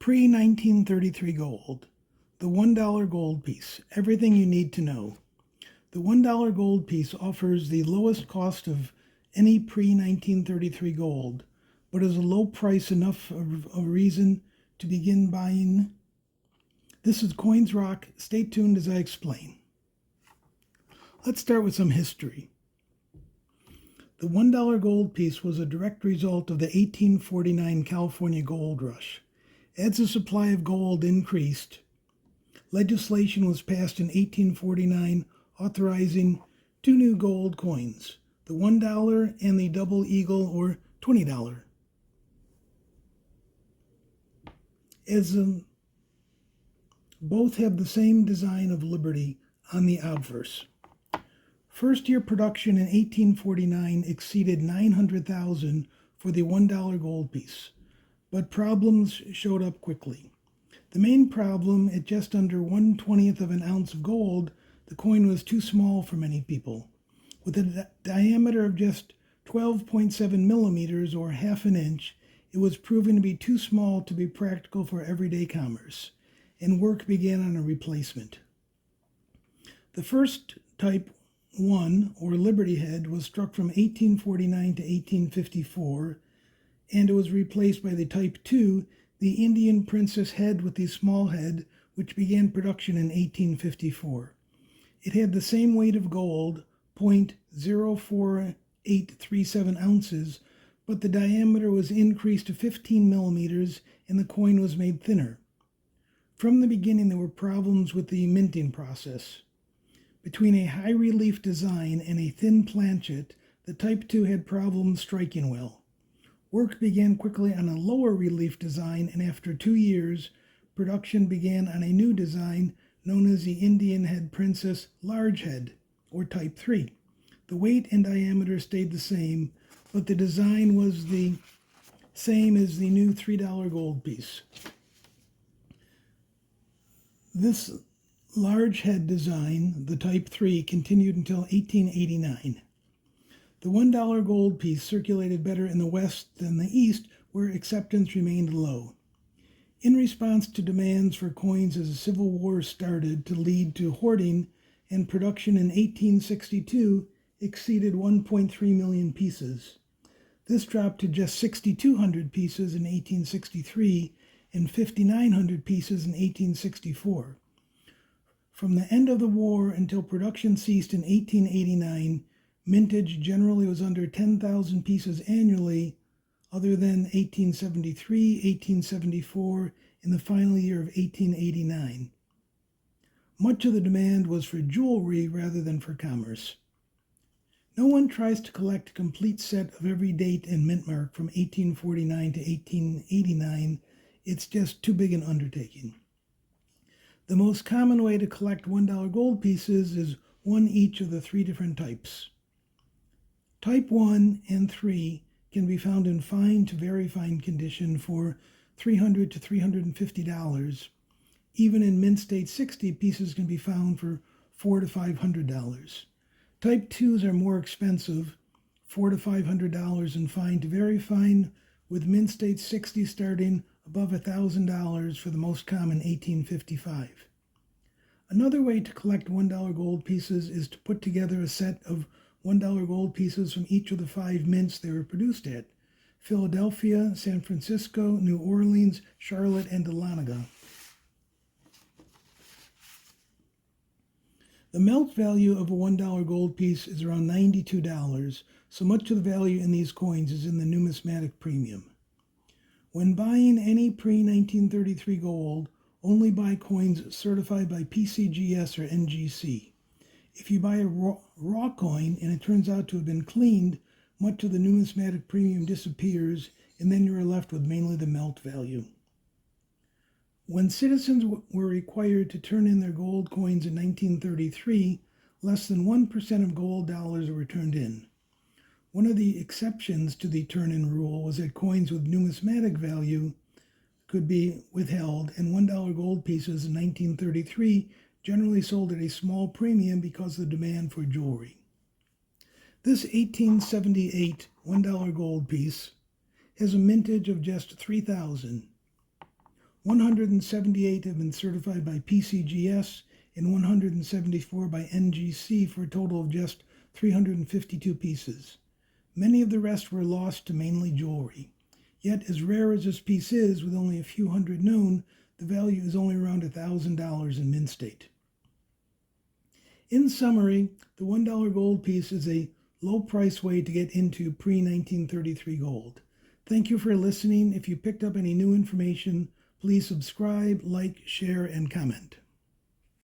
Pre-1933 gold. The $1 gold piece. Everything you need to know. The $1 gold piece offers the lowest cost of any pre-1933 gold, but is a low price enough of a reason to begin buying. This is Coins Rock. Stay tuned as I explain. Let's start with some history. The $1 gold piece was a direct result of the 1849 California gold rush. As the supply of gold increased, legislation was passed in 1849 authorizing two new gold coins, the $1 and the double eagle or $20. Both have the same design of liberty on the obverse. First year production in 1849 exceeded 900,000 for the $1 gold piece, but problems showed up quickly. The main problem, at just under 1/20th of an ounce of gold, the coin was too small for many people. With a diameter of just 12.7 millimeters or half an inch, it was proven to be too small to be practical for everyday commerce, and work began on a replacement. The first Type 1, or Liberty Head, was struck from 1849 to 1854, and it was replaced by the Type 2, the Indian Princess Head with the small head, which began production in 1854. It had the same weight of gold, 0.04837 ounces, but the diameter was increased to 15 millimeters and the coin was made thinner. From the beginning, there were problems with the minting process. Between a high relief design and a thin planchet, the Type 2 had problems striking well. Work began quickly on a lower relief design, and after 2 years, production began on a new design known as the Indian Head Princess Large Head, or Type 3. The weight and diameter stayed the same, but the design was the same as the new $3 gold piece. This large head design, the Type 3, continued until 1889. The $1 gold piece circulated better in the West than the East, where acceptance remained low. In response to demands for coins as a civil war started to lead to hoarding, and production in 1862 exceeded 1.3 million pieces. This dropped to just 6,200 pieces in 1863 and 5,900 pieces in 1864. From the end of the war until production ceased in 1889, mintage generally was under 10,000 pieces annually, other than 1873, 1874, and the final year of 1889. Much of the demand was for jewelry rather than for commerce. No one tries to collect a complete set of every date and mint mark from 1849 to 1889. It's just too big an undertaking. The most common way to collect $1 gold pieces is one each of the three different types. Type 1 and 3 can be found in fine to very fine condition for $300 to $350. Even in mint state 60, pieces can be found for $400 to $500. Type 2s are more expensive, $400 to $500 in fine to very fine, with mint state 60 starting above $1,000 for the most common 1855. Another way to collect $1 gold pieces is to put together a set of $1 gold pieces from each of the 5 mints they were produced at: Philadelphia, San Francisco, New Orleans, Charlotte, and Dahlonega. The melt value of a $1 gold piece is around $92, so much of the value in these coins is in the numismatic premium. When buying any pre-1933 gold, only buy coins certified by PCGS or NGC. If you buy a raw coin and it turns out to have been cleaned, much of the numismatic premium disappears, and then you are left with mainly the melt value. When citizens were required to turn in their gold coins in 1933, less than 1% of gold dollars were turned in. One of the exceptions to the turn-in rule was that coins with numismatic value could be withheld, and $1 gold pieces in 1933 generally sold at a small premium because of the demand for jewelry. This 1878 $1 gold piece has a mintage of just 3,000. 178 have been certified by PCGS and 174 by NGC for a total of just 352 pieces. Many of the rest were lost to mainly jewelry. Yet, as rare as this piece is, with only a few hundred known, the value is only around $1,000 in mint state. In summary, the $1 gold piece is a low-price way to get into pre-1933 gold. Thank you for listening. If you picked up any new information, please subscribe, like, share, and comment.